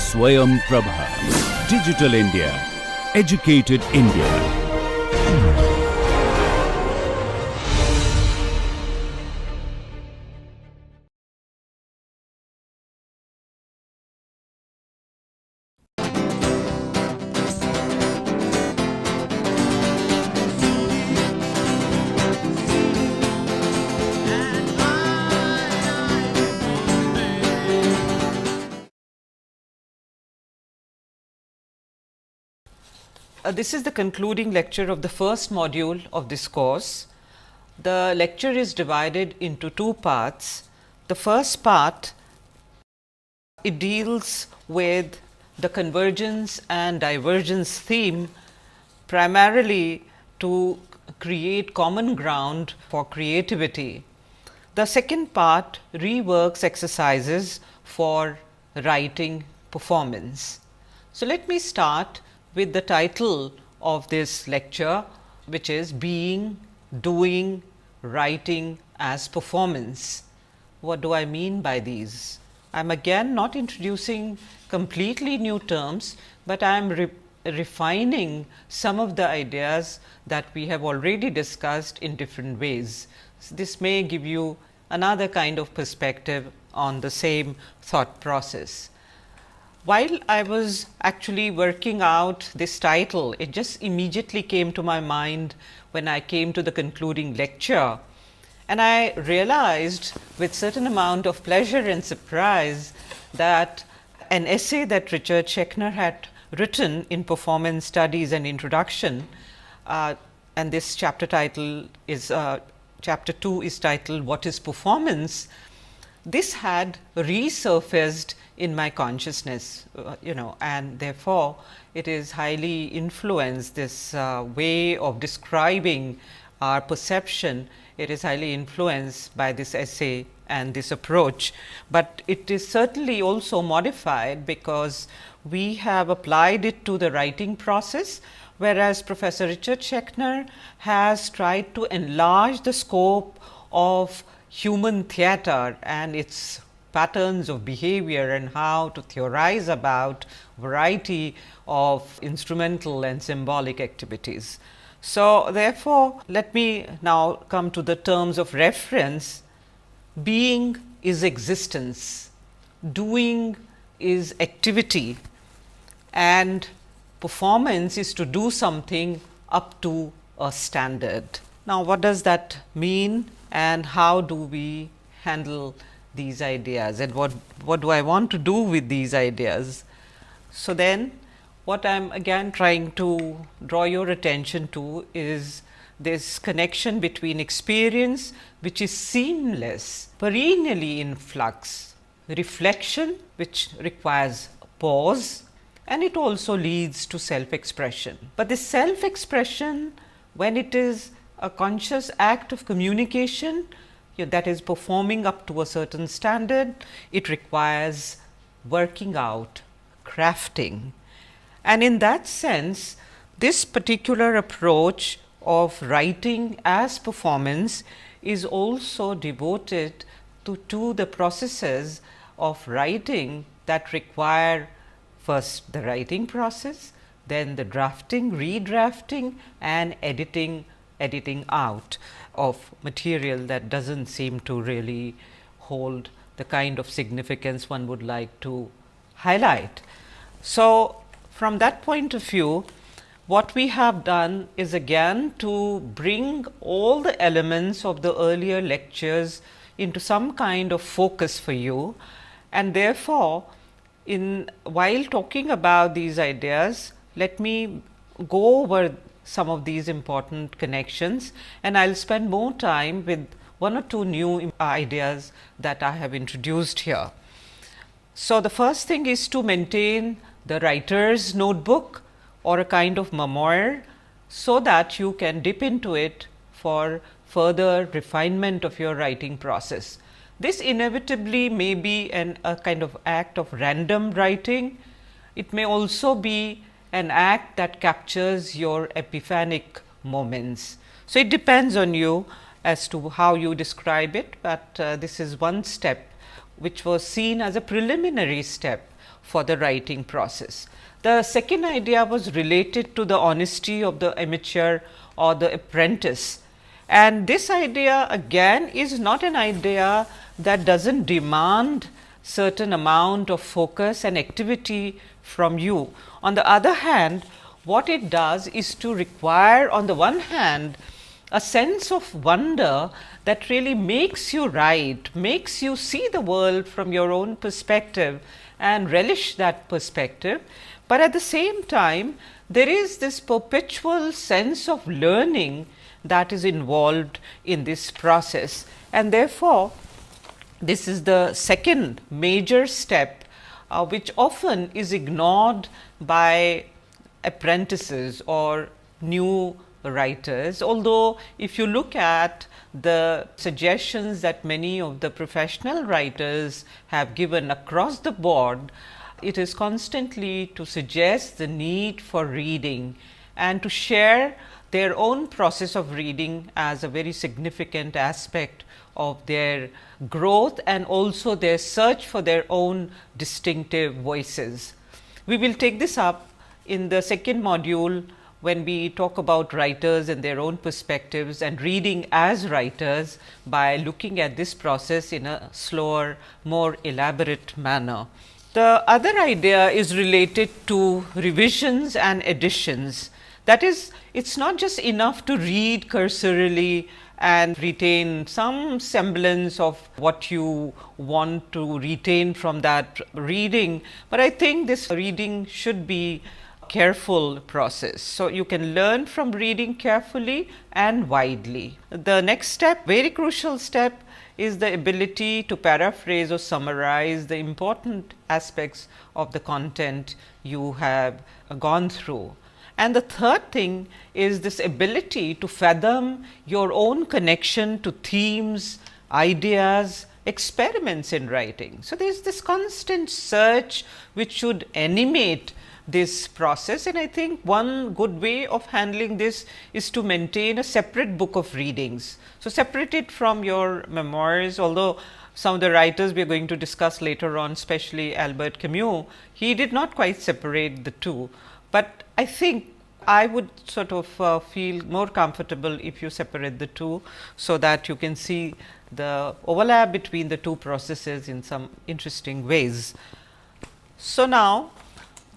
Swayam Prabha. Digital India. Educated India. This is the concluding lecture of the first module of this course. The lecture is divided into two parts. The first part, it deals with the convergence and divergence theme, primarily to create common ground for creativity. The second part reworks exercises for writing performance. So, let me start with the title of this lecture, which is Being, Doing, Writing as Performance. What do I mean by these? I am again not introducing completely new terms, but I am refining some of the ideas that we have already discussed in different ways. So, this may give you another kind of perspective on the same thought process. While I was actually working out this title, it just immediately came to my mind when I came to the concluding lecture, and I realized with certain amount of pleasure and surprise that an essay that Richard Schechner had written in Performance Studies and Introduction, and this chapter title is chapter 2 is titled What is Performance? This had resurfaced in my consciousness, and therefore, it is highly influenced this way of describing our perception. It is highly influenced by this essay and this approach, but it is certainly also modified because we have applied it to the writing process, whereas Professor Richard Schechner has tried to enlarge the scope of human theater and its patterns of behavior and how to theorize about variety of instrumental and symbolic activities. So, therefore, let me now come to the terms of reference. Being is existence, doing is activity, and performance is to do something up to a standard. Now, what does that mean and how do we handle these ideas, and what do I want to do with these ideas? So, then what I am again trying to draw your attention to is this connection between experience, which is seamless, perennially in flux, reflection, which requires pause, and it also leads to self-expression. But this self-expression, when it is a conscious act of communication, that is performing up to a certain standard, it requires working out, crafting. And in that sense, this particular approach of writing as performance is also devoted to the processes of writing that require first the writing process, then the drafting, redrafting, and editing out of material that does not seem to really hold the kind of significance one would like to highlight. So, from that point of view, what we have done is again to bring all the elements of the earlier lectures into some kind of focus for you, and therefore, while talking about these ideas, let me go over some of these important connections, and I will spend more time with one or two new ideas that I have introduced here. So, the first thing is to maintain the writer's notebook or a kind of memoir, so that you can dip into it for further refinement of your writing process. This inevitably may be a kind of act of random writing. It may also be an act that captures your epiphanic moments. So, it depends on you as to how you describe it, but this is one step which was seen as a preliminary step for the writing process. The second idea was related to the honesty of the amateur or the apprentice. And this idea again is not an idea that does not demand certain amount of focus and activity from you. On the other hand, what it does is to require, on the one hand, a sense of wonder that really makes you write, makes you see the world from your own perspective and relish that perspective. But at the same time, there is this perpetual sense of learning that is involved in this process, and therefore, this is the second major step which often is ignored by apprentices or new writers. Although, if you look at the suggestions that many of the professional writers have given across the board, it is constantly to suggest the need for reading and to share their own process of reading as a very significant aspect of their growth and also their search for their own distinctive voices. We will take this up in the second module when we talk about writers and their own perspectives and reading as writers by looking at this process in a slower, more elaborate manner. The other idea is related to revisions and additions. That is, it is not just enough to read cursorily and retain some semblance of what you want to retain from that reading, but I think this reading should be a careful process. So, you can learn from reading carefully and widely. The next step, very crucial step, is the ability to paraphrase or summarize the important aspects of the content you have gone through. And the third thing is this ability to fathom your own connection to themes, ideas, experiments in writing. So, there is this constant search which should animate this process, and I think one good way of handling this is to maintain a separate book of readings. So, separate it from your memoirs, although some of the writers we are going to discuss later on, especially Albert Camus, he did not quite separate the two, but I think I would sort of feel more comfortable if you separate the two, so that you can see the overlap between the two processes in some interesting ways. So, now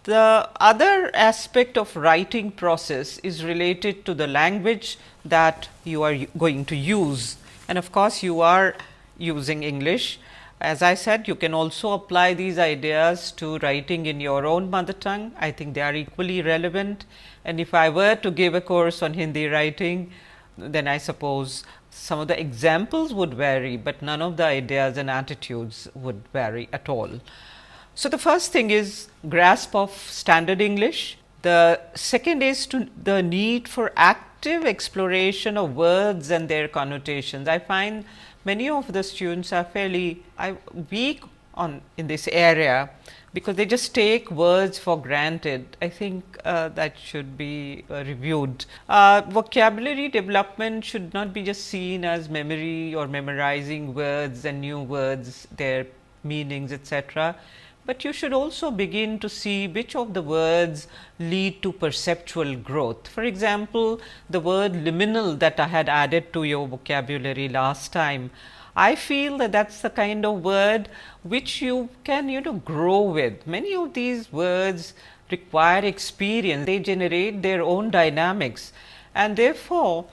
the other aspect of writing process is related to the language that you are going to use, and of course, you are using English. As I said, you can also apply these ideas to writing in your own mother tongue. I think they are equally relevant, and if I were to give a course on Hindi writing, then I suppose some of the examples would vary, but none of the ideas and attitudes would vary at all. So, the first thing is grasp of standard English. The second is the need for active exploration of words and their connotations. I find many of the students are fairly weak in this area, because they just take words for granted. I think that should be reviewed. Vocabulary development should not be just seen as memory or memorizing words and new words, their meanings, etc., but you should also begin to see which of the words lead to perceptual growth. For example, the word liminal that I had added to your vocabulary last time, I feel that that is the kind of word which you can grow with. Many of these words require experience, they generate their own dynamics, and therefore,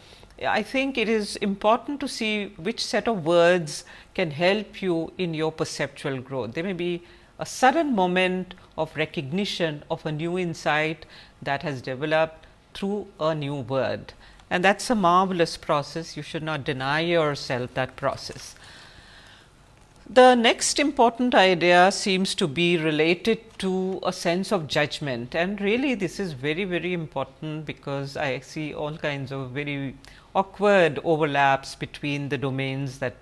I think it is important to see which set of words can help you in your perceptual growth. There may be a sudden moment of recognition of a new insight that has developed through a new word, and that is a marvelous process. You should not deny yourself that process. The next important idea seems to be related to a sense of judgment, and really this is very, very important, because I see all kinds of very awkward overlaps between the domains that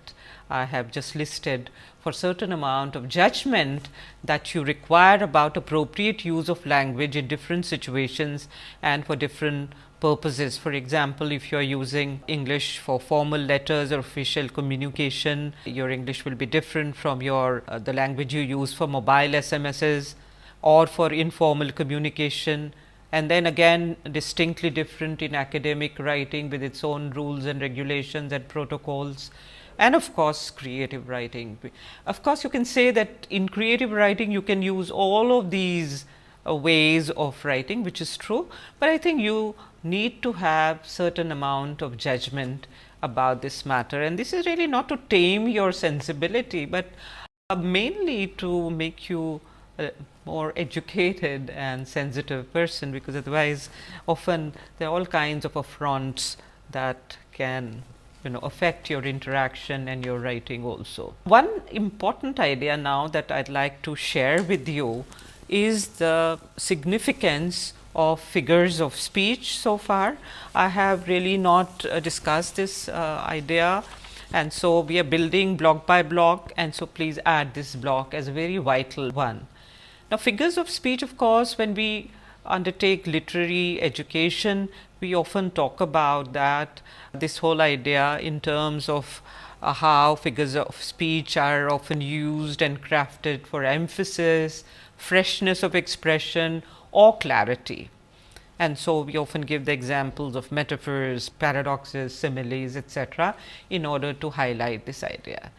I have just listed for certain amount of judgment that you require about appropriate use of language in different situations and for different purposes. For example, if you are using English for formal letters or official communication, your English will be different from your the language you use for mobile SMSs. or for informal communication, and then again distinctly different in academic writing with its own rules and regulations and protocols, and of course creative writing. Of course, you can say that in creative writing you can use all of these ways of writing, which is true, but I think you need to have certain amount of judgment about this matter, and this is really not to tame your sensibility, but mainly to make you a more educated and sensitive person, because otherwise often there are all kinds of affronts that can affect your interaction and your writing also. One important idea now that I'd like to share with you is the significance of figures of speech. So far I have really not discussed this idea, and so we are building block by block, and so please add this block as a very vital one. Now, figures of speech, of course, when we undertake literary education, we often talk about that, this whole idea in terms of how figures of speech are often used and crafted for emphasis, freshness of expression, or clarity. And so we often give the examples of metaphors, paradoxes, similes, etc., in order to highlight this idea.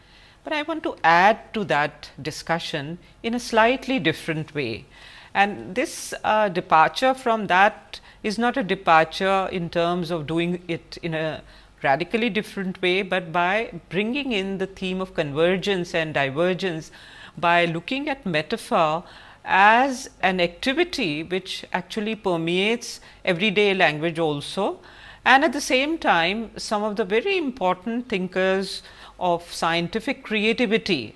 But I want to add to that discussion in a slightly different way. And this departure from that is not a departure in terms of doing it in a radically different way, but by bringing in the theme of convergence and divergence, by looking at metaphor as an activity which actually permeates everyday language also. And at the same time, some of the very important thinkers of scientific creativity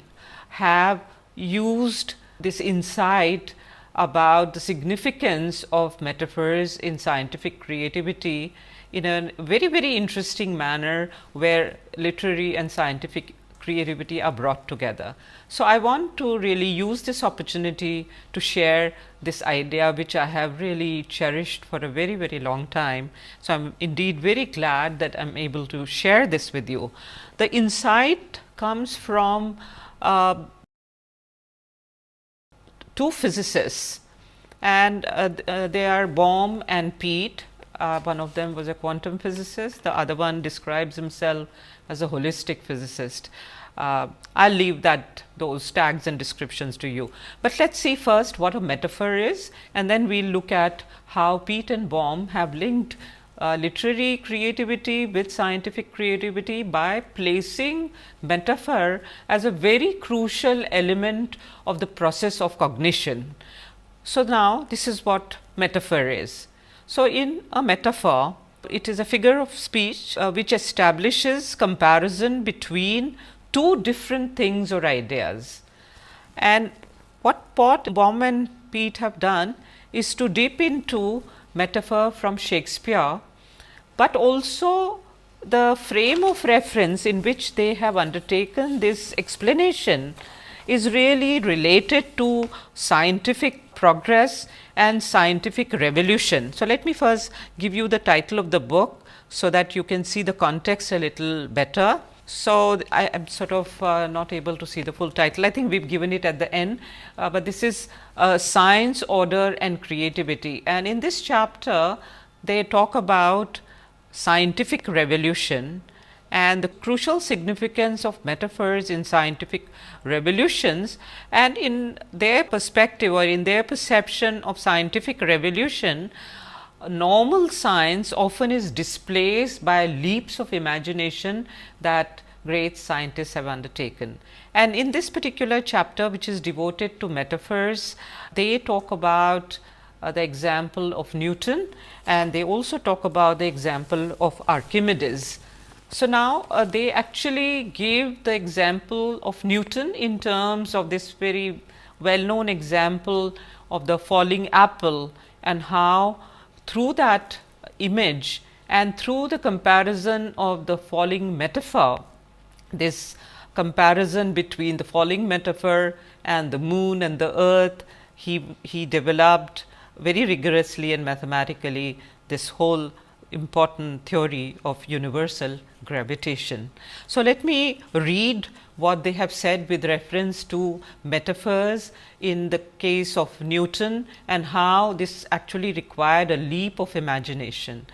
have used this insight about the significance of metaphors in scientific creativity in a very, very interesting manner, where literary and scientific creativity are brought together. So, I want to really use this opportunity to share this idea, which I have really cherished for a very, very long time. So, I am indeed very glad that I am able to share this with you. The insight comes from two physicists, and they are Bohm and Pete. One of them was a quantum physicist, the other one describes himself as a holistic physicist. I'll leave those tags and descriptions to you. But let's see first what a metaphor is, and then we'll look at how Pete and Bohm have linked literary creativity with scientific creativity by placing metaphor as a very crucial element of the process of cognition. So, now this is what metaphor is. So, in a metaphor, it is a figure of speech which establishes comparison between two different things or ideas. And what Bohm and Pete have done is to dip into metaphor from Shakespeare, but also the frame of reference in which they have undertaken this explanation is really related to scientific progress and scientific revolution. So, let me first give you the title of the book, so that you can see the context a little better. So, I am sort of not able to see the full title. I think we have given it at the end, but this is Science, Order and Creativity. And in this chapter, they talk about scientific revolution and the crucial significance of metaphors in scientific revolutions, and in their perspective or in their perception of scientific revolution, normal science often is displaced by leaps of imagination that great scientists have undertaken. And in this particular chapter, which is devoted to metaphors, they talk about the example of Newton, and they also talk about the example of Archimedes. So, now they actually give the example of Newton in terms of this very well known example of the falling apple, and how through that image and through the comparison of the falling metaphor, this comparison between the falling metaphor and the moon and the earth, he developed very rigorously and mathematically this whole important theory of universal gravitation. So, let me read what they have said with reference to metaphors in the case of Newton, and how this actually required a leap of imagination.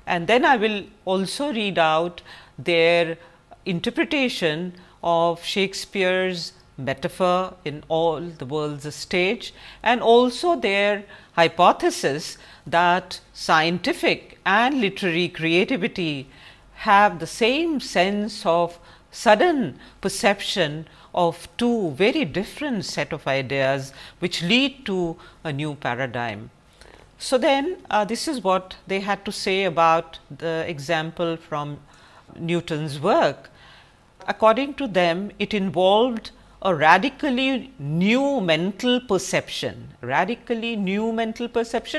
And then I will also read out their interpretation of Shakespeare's metaphor in All the World's a Stage, and also their hypothesis that scientific and literary creativity have the same sense of sudden perception of two very different set of ideas, which lead to a new paradigm. So, then this is what they had to say about the example from Newton's work. According to them, it involved a radically new mental perception,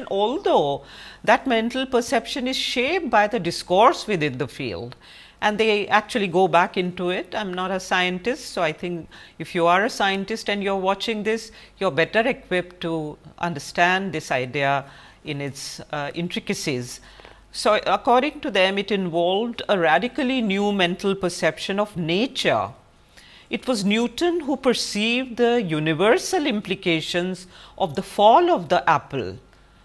although that mental perception is shaped by the discourse within the field. And they actually go back into it. I am not a scientist, so I think if you are a scientist and you are watching this, you are better equipped to understand this idea in its intricacies. So, according to them, it involved a radically new mental perception of nature. It was Newton who perceived the universal implications of the fall of the apple.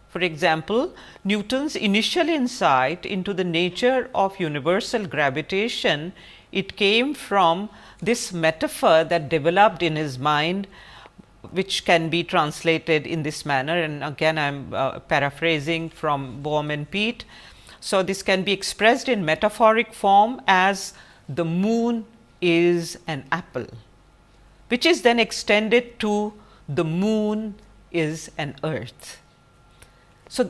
For example, Newton's initial insight into the nature of universal gravitation, it came from this metaphor that developed in his mind, which can be translated in this manner, and again I am paraphrasing from Bohm and Peet. So, this can be expressed in metaphoric form as the moon is an apple, which is then extended to the moon is an earth. So,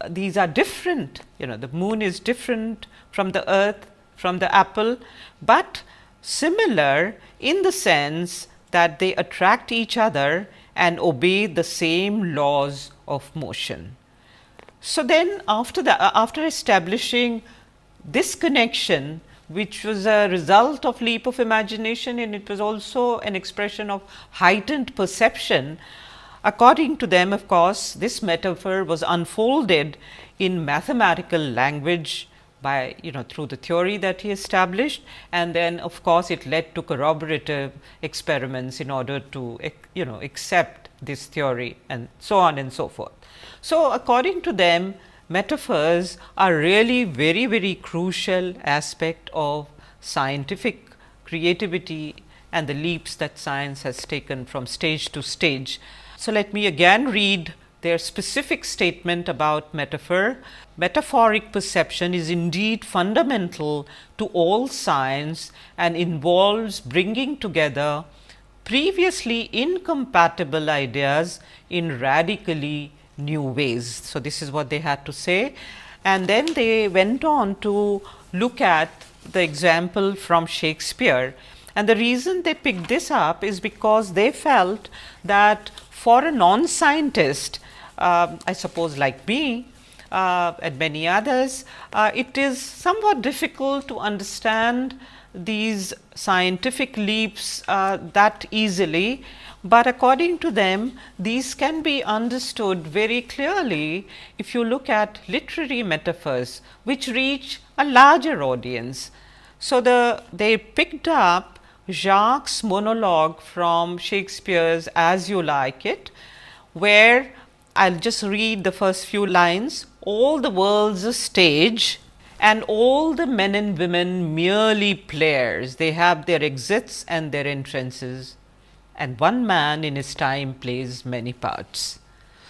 these are different, the moon is different from the earth, from the apple, but similar in the sense that they attract each other and obey the same laws of motion. So, then after establishing this connection, which was a result of leap of imagination, and it was also an expression of heightened perception, according to them, of course, this metaphor was unfolded in mathematical language by through the theory that he established, and then of course, it led to corroborative experiments in order to accept this theory, and so on and so forth. So, according to them, metaphors are really very, very crucial aspect of scientific creativity and the leaps that science has taken from stage to stage. So, let me again read their specific statement about metaphor. Metaphoric perception is indeed fundamental to all science and involves bringing together previously incompatible ideas in radically new ways. So, this is what they had to say, and then they went on to look at the example from Shakespeare, and the reason they picked this up is because they felt that for a non-scientist, I suppose like me and many others, it is somewhat difficult to understand these scientific leaps that easily. But according to them, these can be understood very clearly if you look at literary metaphors, which reach a larger audience. So, they picked up Jacques' monologue from Shakespeare's As You Like It, where I will just read the first few lines. All the world's a stage, and all the men and women merely players. They have their exits and their entrances, and one man in his time plays many parts.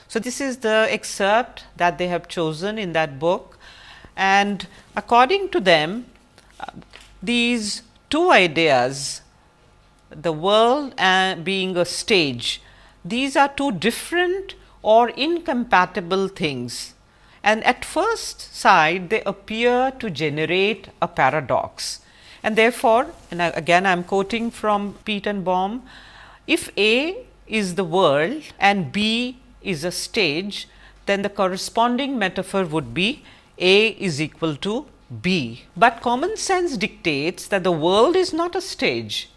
So, this is the excerpt that they have chosen in that book, and according to them, these two ideas, the world and being a stage, these are two different or incompatible things, and at first sight they appear to generate a paradox. And therefore, and again I am quoting from Peet and Bohm, if A is the world and B is a stage, then the corresponding metaphor would be A is equal to B. But common sense dictates that the world is not a stage,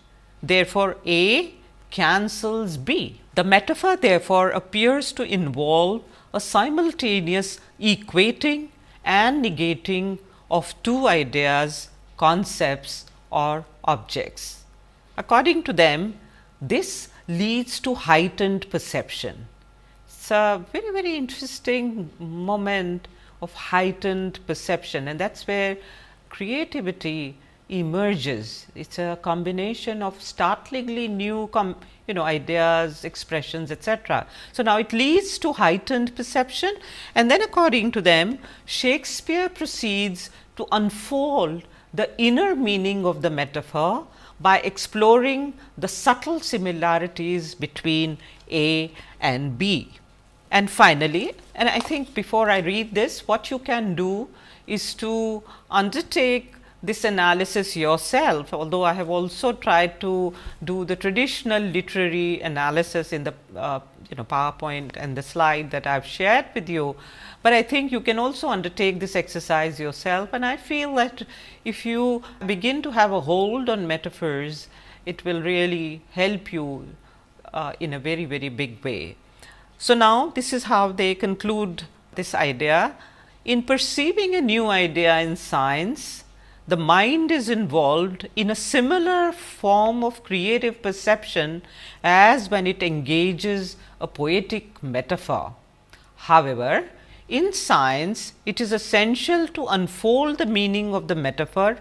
therefore, A cancels B. The metaphor therefore appears to involve a simultaneous equating and negating of two ideas, concepts or objects. According to them, this leads to heightened perception. It's a very, very interesting moment of heightened perception, and that's where creativity emerges. It's a combination of startlingly new ideas, expressions, etc. So, now it leads to heightened perception, and then according to them, Shakespeare proceeds to unfold the inner meaning of the metaphor by exploring the subtle similarities between A and B. And finally, and I think before I read this, what you can do is to undertake this analysis yourself, although I have also tried to do the traditional literary analysis in the PowerPoint and the slide that I have shared with you. But I think you can also undertake this exercise yourself, and I feel that if you begin to have a hold on metaphors, it will really help you in a very, very big way. So, now this is how they conclude this idea. In perceiving a new idea in science, the mind is involved in a similar form of creative perception as when it engages a poetic metaphor. However, in science, it is essential to unfold the meaning of the metaphor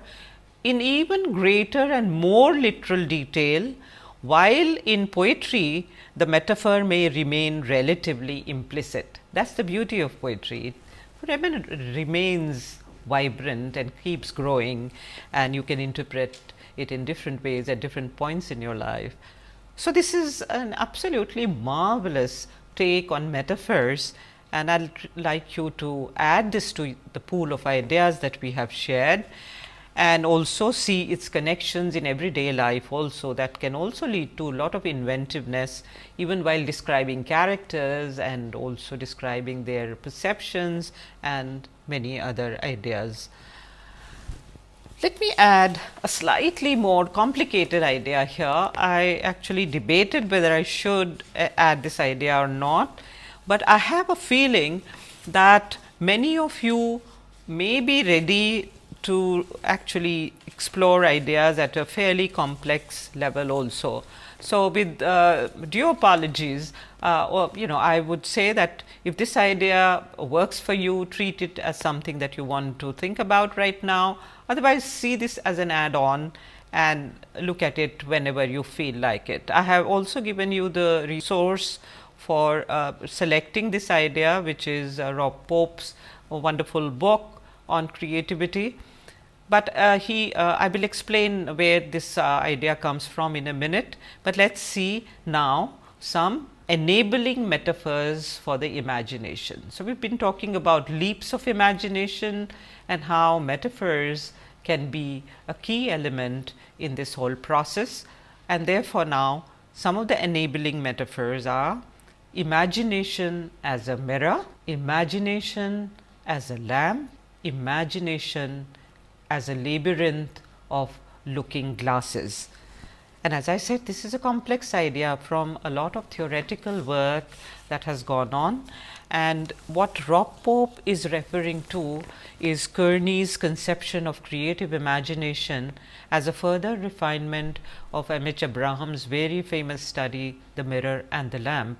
in even greater and more literal detail, while in poetry, the metaphor may remain relatively implicit. That is the beauty of poetry. It remains vibrant and keeps growing, and you can interpret it in different ways at different points in your life. So, this is an absolutely marvelous take on metaphors, and I would like you to add this to the pool of ideas that we have shared, and also see its connections in everyday life also, that can also lead to a lot of inventiveness even while describing characters and also describing their perceptions and many other ideas. Let me add a slightly more complicated idea here. I actually debated whether I should add this idea or not, but I have a feeling that many of you may be ready to actually explore ideas at a fairly complex level also. So, with due apologies, I would say that if this idea works for you, treat it as something that you want to think about right now. Otherwise, see this as an add-on and look at it whenever you feel like it. I have also given you the resource for selecting this idea, which is Rob Pope's wonderful book on creativity. But I will explain where this idea comes from in a minute, but let us see now some enabling metaphors for the imagination. So, we have been talking about leaps of imagination and how metaphors can be a key element in this whole process, and therefore, now some of the enabling metaphors are imagination as a mirror, imagination as a lamp, imagination as a labyrinth of looking glasses. And as I said, this is a complex idea from a lot of theoretical work that has gone on, and what Rob Pope is referring to is Kearney's conception of creative imagination as a further refinement of M.H. Abraham's very famous study, The Mirror and the Lamp.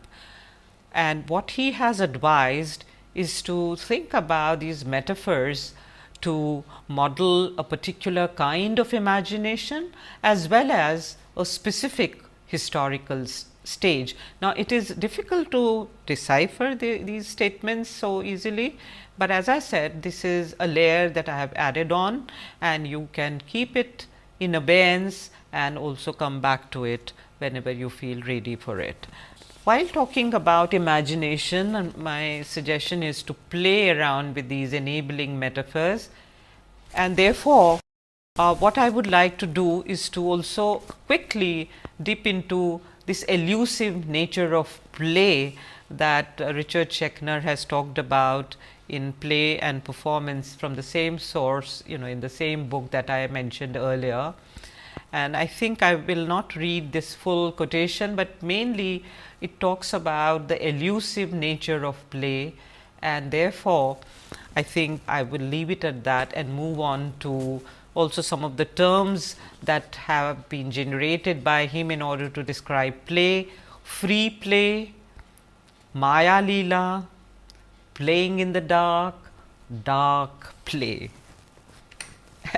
And what he has advised is to think about these metaphors to model a particular kind of imagination as well as a specific historical stage. Now, it is difficult to decipher these statements so easily, but as I said, this is a layer that I have added on, and you can keep it in abeyance and also come back to it whenever you feel ready for it. While talking about imagination, my suggestion is to play around with these enabling metaphors, and therefore, what I would like to do is to also quickly dip into this elusive nature of play that Richard Schechner has talked about in Play and Performance from the same source, in the same book that I mentioned earlier. And I think I will not read this full quotation, but mainly it talks about the elusive nature of play and therefore, I think I will leave it at that and move on to also some of the terms that have been generated by him in order to describe play: free play, Maya Leela, playing in the dark, dark play.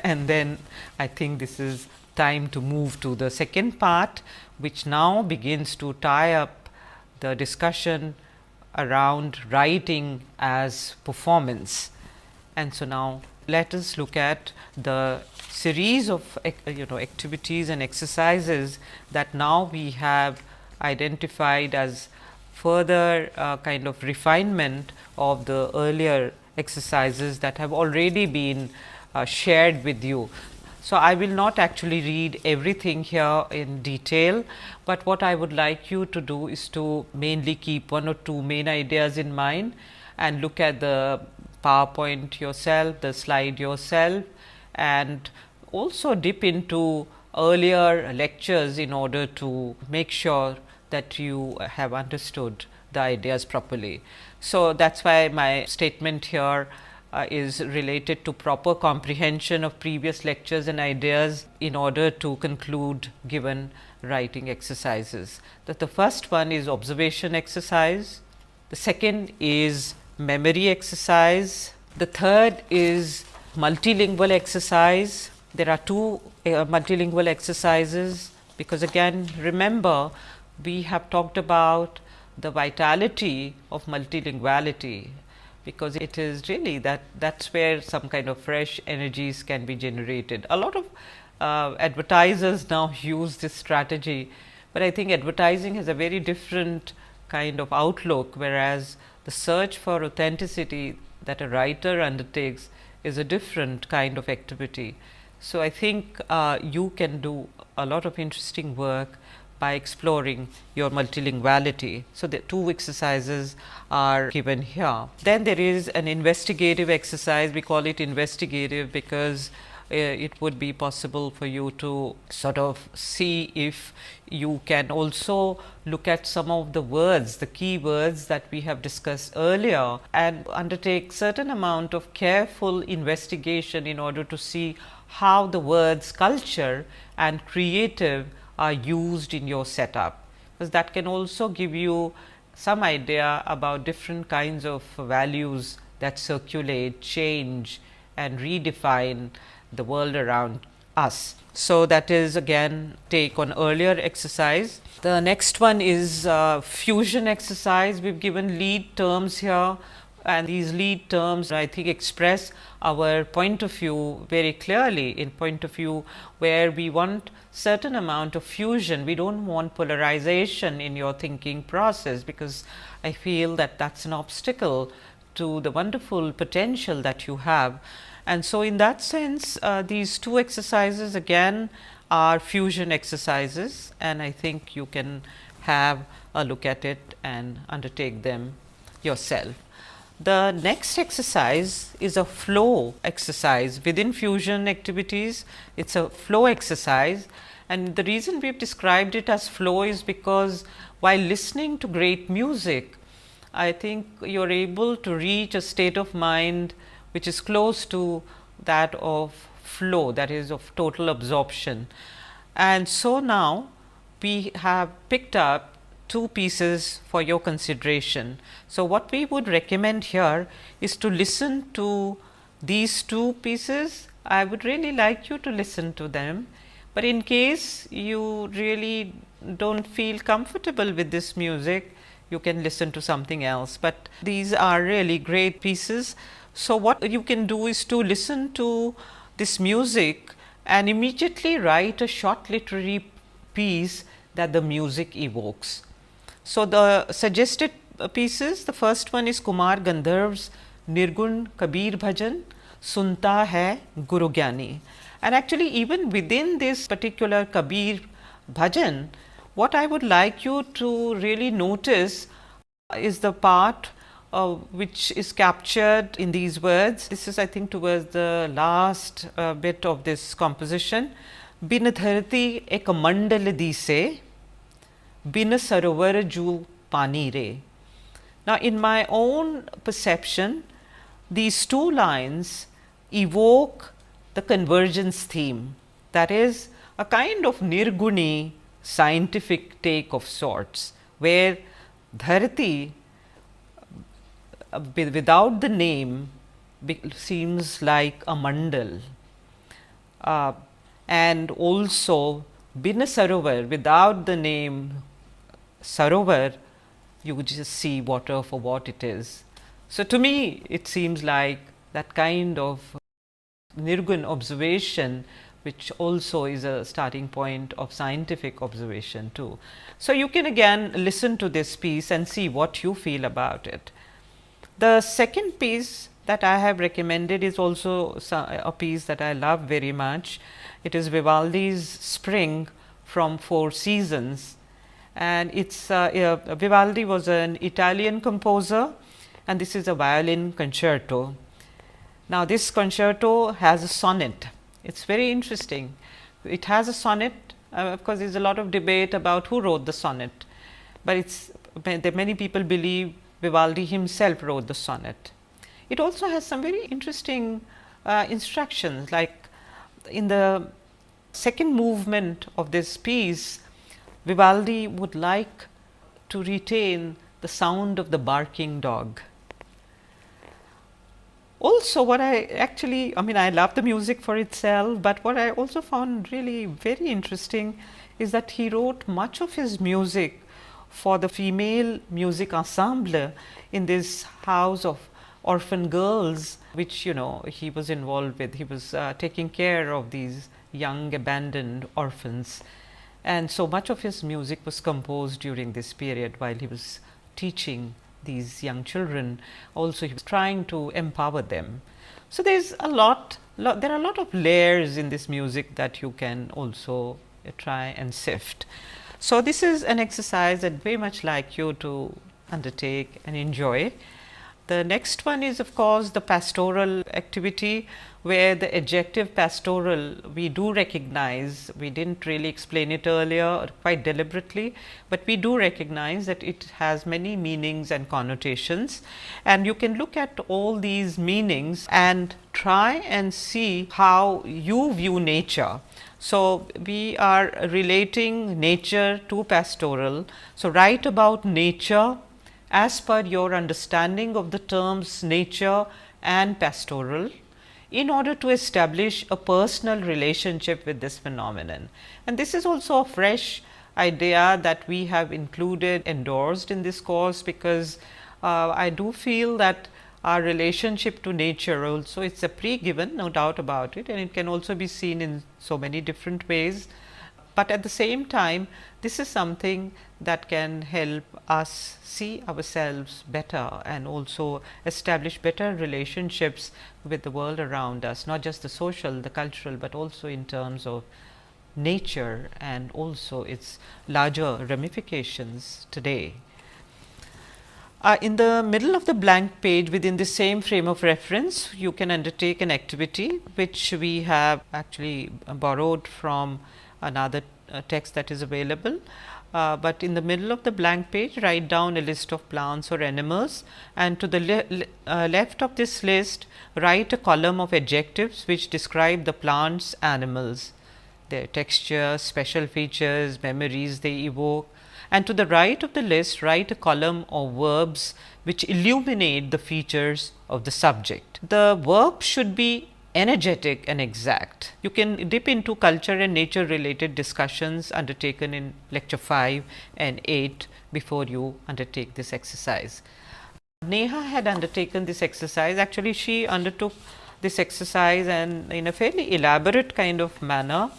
And then I think this is time to move to the second part, which now begins to tie up the discussion around writing as performance. And so now let us look at the series of activities and exercises that now we have identified as further kind of refinement of the earlier exercises that have already been shared with you. So, I will not actually read everything here in detail, but what I would like you to do is to mainly keep one or two main ideas in mind and look at the PowerPoint yourself, the slide yourself, and also dip into earlier lectures in order to make sure that you have understood the ideas properly. So, that is why my statement here is related to proper comprehension of previous lectures and ideas in order to conclude given writing exercises. That the first one is observation exercise, the second is memory exercise, the third is multilingual exercise. There are two multilingual exercises, because again remember we have talked about the vitality of multilinguality, because it is really that's where some kind of fresh energies can be generated. A lot of advertisers now use this strategy, but I think advertising has a very different kind of outlook, whereas the search for authenticity that a writer undertakes is a different kind of activity. So, I think you can do a lot of interesting work by exploring your multilinguality. So, the two exercises are given here. Then there is an investigative exercise. We call it investigative because it would be possible for you to sort of see if you can also look at some of the words, the key words that we have discussed earlier, and undertake certain amount of careful investigation in order to see how the words culture and creative are used in your setup, because that can also give you some idea about different kinds of values that circulate, change and redefine the world around us. So, that is again take on earlier exercise. The next one is fusion exercise. We have given lead terms here, and these lead terms I think express our point of view very clearly, in point of view where we want certain amount of fusion. We do not want polarization in your thinking process, because I feel that that is an obstacle to the wonderful potential that you have. And so, in that sense these two exercises again are fusion exercises, and I think you can have a look at it and undertake them yourself. The next exercise is a flow exercise within fusion activities. It is a flow exercise, and the reason we have described it as flow is because while listening to great music, I think you are able to reach a state of mind which is close to that of flow, that is of total absorption. And so, now we have picked up two pieces for your consideration. So, what we would recommend here is to listen to these two pieces. I would really like you to listen to them, but in case you really do not feel comfortable with this music, you can listen to something else, but these are really great pieces. So, what you can do is to listen to this music and immediately write a short literary piece that the music evokes. So, the suggested pieces, the first one is Kumar Gandharv's Nirgun Kabir Bhajan, Sunta Hai Guru Gyani. And actually even within this particular Kabir Bhajan, what I would like you to really notice is the part which is captured in these words. This is I think towards the last bit of this composition. Bin dharti ek mandal dise, bin sarovar ju pani re. Now, in my own perception, these two lines evoke the convergence theme, that is a kind of nirguni scientific take of sorts, where Dharati without the name seems like a mandal, and also Bina Sarovar without the name Sarovar, you would just see water for what it is. So, to me it seems like that kind of Nirgun observation, which also is a starting point of scientific observation too. So, you can again listen to this piece and see what you feel about it. The second piece that I have recommended is also a piece that I love very much. It is Vivaldi's Spring from Four Seasons, and it's Vivaldi was an Italian composer, and this is a violin concerto. Now, this concerto has a sonnet. It is very interesting. It has a sonnet. Of course, there is a lot of debate about who wrote the sonnet, but many people believe Vivaldi himself wrote the sonnet. It also has some very interesting instructions, like in the second movement of this piece, Vivaldi would like to retain the sound of the barking dog. Also, what I love the music for itself, but what I also found really very interesting is that he wrote much of his music for the female music ensemble in this house of orphan girls, which he was involved with. He was taking care of these young abandoned orphans, and so much of his music was composed during this period while he was teaching these young children. Also, he was trying to empower them. So, there are a lot of layers in this music that you can also try and sift. So, this is an exercise that very much like you to undertake and enjoy. The next one is of course the pastoral activity, where the adjective pastoral we do recognize. We did not really explain it earlier quite deliberately, but we do recognize that it has many meanings and connotations, and you can look at all these meanings and try and see how you view nature. So, we are relating nature to pastoral. So, write about nature as per your understanding of the terms nature and pastoral, in order to establish a personal relationship with this phenomenon. And this is also a fresh idea that we have endorsed in this course, because I do feel that our relationship to nature also, it is a pre-given, no doubt about it, and it can also be seen in so many different ways. But at the same time, this is something that can help us see ourselves better and also establish better relationships with the world around us, not just the social, the cultural, but also in terms of nature and also its larger ramifications today. In the middle of the blank page, within the same frame of reference, you can undertake an activity which we have actually borrowed from another text that is available. But in the middle of the blank page, write down a list of plants or animals, and to the left of this list, write a column of adjectives which describe the plants, animals, their texture, special features, memories they evoke, and to the right of the list, write a column of verbs which illuminate the features of the subject. The verb should be energetic and exact. You can dip into culture and nature related discussions undertaken in lecture 5 and 8 before you undertake this exercise. Neha had undertaken this exercise. Actually, she undertook this exercise and in a fairly elaborate kind of manner,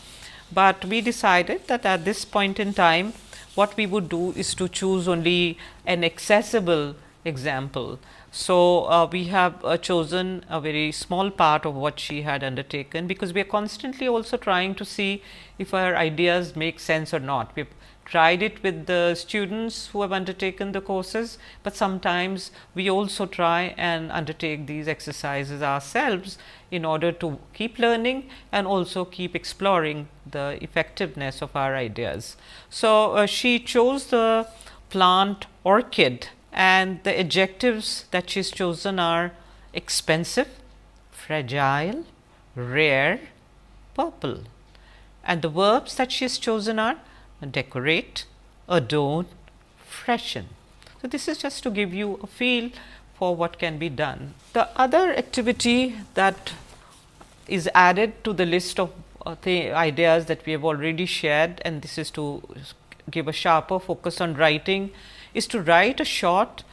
but we decided that at this point in time, what we would do is to choose only an accessible example. So, we have chosen a very small part of what she had undertaken, because we are constantly also trying to see if our ideas make sense or not. We have tried it with the students who have undertaken the courses, but sometimes we also try and undertake these exercises ourselves in order to keep learning and also keep exploring the effectiveness of our ideas. So, she chose the plant orchid and the adjectives that she's chosen are expensive, fragile, rare, purple, and the verbs that she has chosen are decorate, adorn, freshen. So, this is just to give you a feel for what can be done. The other activity that is added to the list of the ideas that we have already shared, and this is to give a sharper focus on writing, is to write a short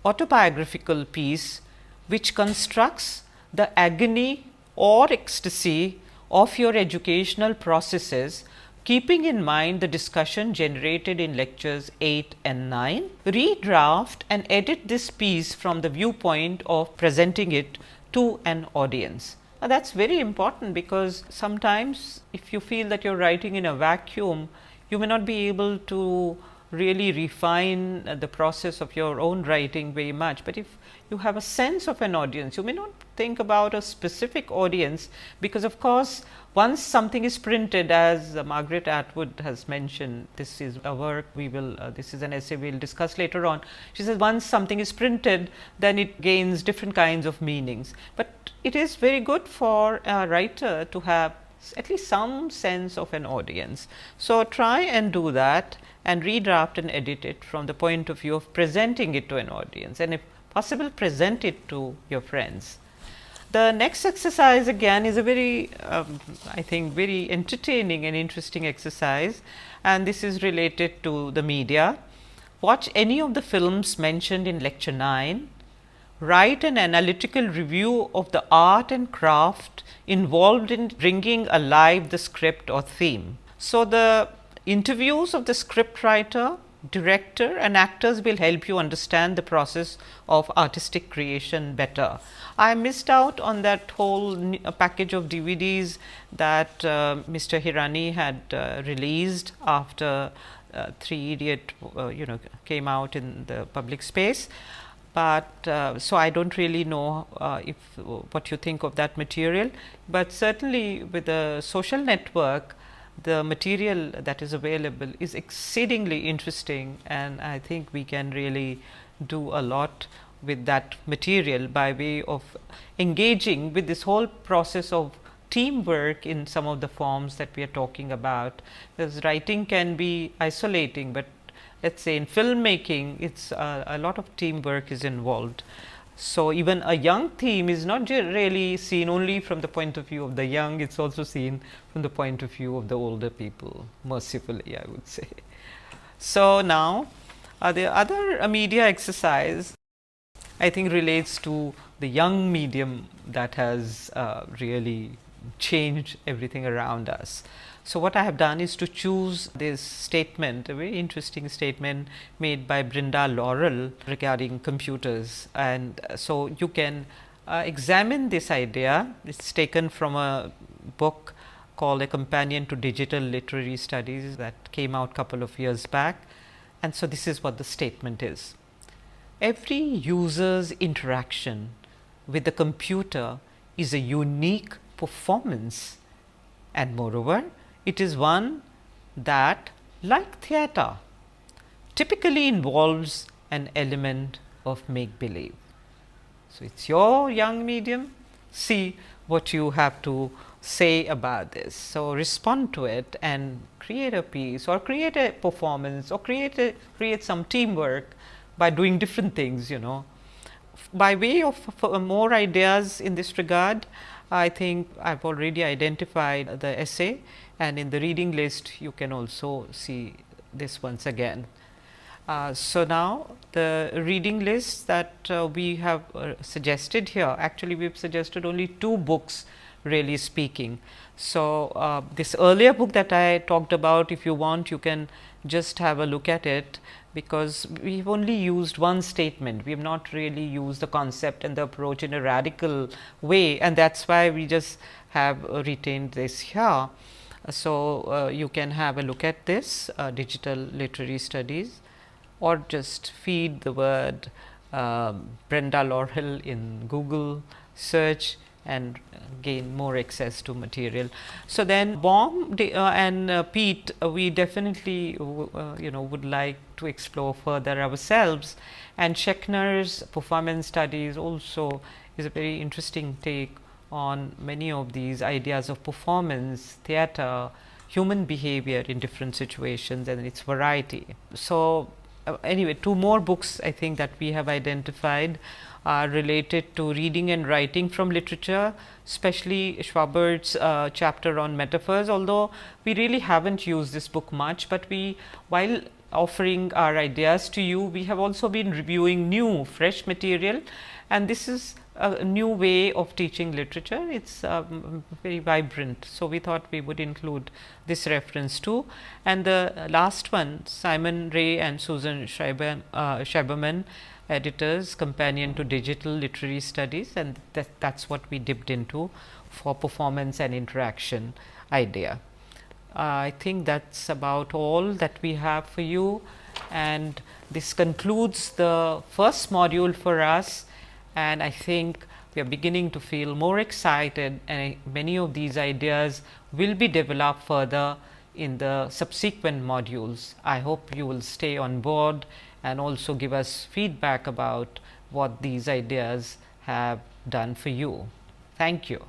autobiographical piece which constructs the agony or ecstasy of your educational processes, keeping in mind the discussion generated in lectures 8 and 9. Redraft and edit this piece from the viewpoint of presenting it to an audience. Now, that is very important, because sometimes if you feel that you are writing in a vacuum, you may not be able to really refine the process of your own writing very much. But if you have a sense of an audience, you may not think about a specific audience, because of course, once something is printed, as Margaret Atwood has mentioned, this is a work we will, this is an essay we will discuss later on. She says once something is printed, then it gains different kinds of meanings. But it is very good for a writer to have at least some sense of an audience. So, try and do that and redraft and edit it from the point of view of presenting it to an audience, and if possible present it to your friends. The next exercise again is a very I think very entertaining and interesting exercise, and this is related to the media. Watch any of the films mentioned in lecture 9. Write an analytical review of the art and craft involved in bringing alive the script or theme. So, the interviews of the script writer, director and actors will help you understand the process of artistic creation better. I missed out on that whole package of DVDs that Mr. Hirani had released after Three Idiot came out in the public space. But so I don't really know if what you think of that material, but certainly with the social network, the material that is available is exceedingly interesting, and I think we can really do a lot with that material by way of engaging with this whole process of teamwork in some of the forms that we are talking about. Because writing can be isolating, but let us say in filmmaking, it's a lot of teamwork is involved. So, even a young theme is not really seen only from the point of view of the young, it is also seen from the point of view of the older people, mercifully I would say. So, now the other media exercise I think relates to the young medium that has really changed everything around us. So, what I have done is to choose this statement, a very interesting statement made by Brenda Laurel regarding computers, and so you can examine this idea. It is taken from a book called A Companion to Digital Literary Studies that came out couple of years back, and so this is what the statement is. Every user's interaction with the computer is a unique performance, and moreover, it is one that, like theatre, typically involves an element of make believe. So, it is your young medium, see what you have to say about this. So, respond to it and create a piece or create a performance or create some teamwork by doing different things, By way of more ideas in this regard, I think I have already identified the essay, and in the reading list you can also see this once again. So, now the reading list that we have suggested here, actually we have suggested only 2 books really speaking. So, this earlier book that I talked about, if you want you can just have a look at it, because we have only used one statement, we have not really used the concept and the approach in a radical way, and that is why we just have retained this here. So, you can have a look at this digital literary studies, or just feed the word Brenda Laurel in Google search, and gain more access to material. So, then Baum and Pete, we definitely would like to explore further ourselves, and Schechner's performance studies also is a very interesting take on many of these ideas of performance, theatre, human behavior in different situations and its variety. So, anyway, two more books I think that we have identified are related to reading and writing from literature, especially Schwabert's chapter on metaphors, although we really haven't used this book much, but we, while offering our ideas to you, we have also been reviewing new fresh material, and this is a new way of teaching literature. It's very vibrant. So, we thought we would include this reference too. And the last one, Simon Ray and Susan Schreiberman, editors, Companion to Digital Literary Studies, and that's what we dipped into for performance and interaction idea. I think that's about all that we have for you, and this concludes the first module for us, and I think we are beginning to feel more excited, and many of these ideas will be developed further in the subsequent modules. I hope you will stay on board and also give us feedback about what these ideas have done for you. Thank you.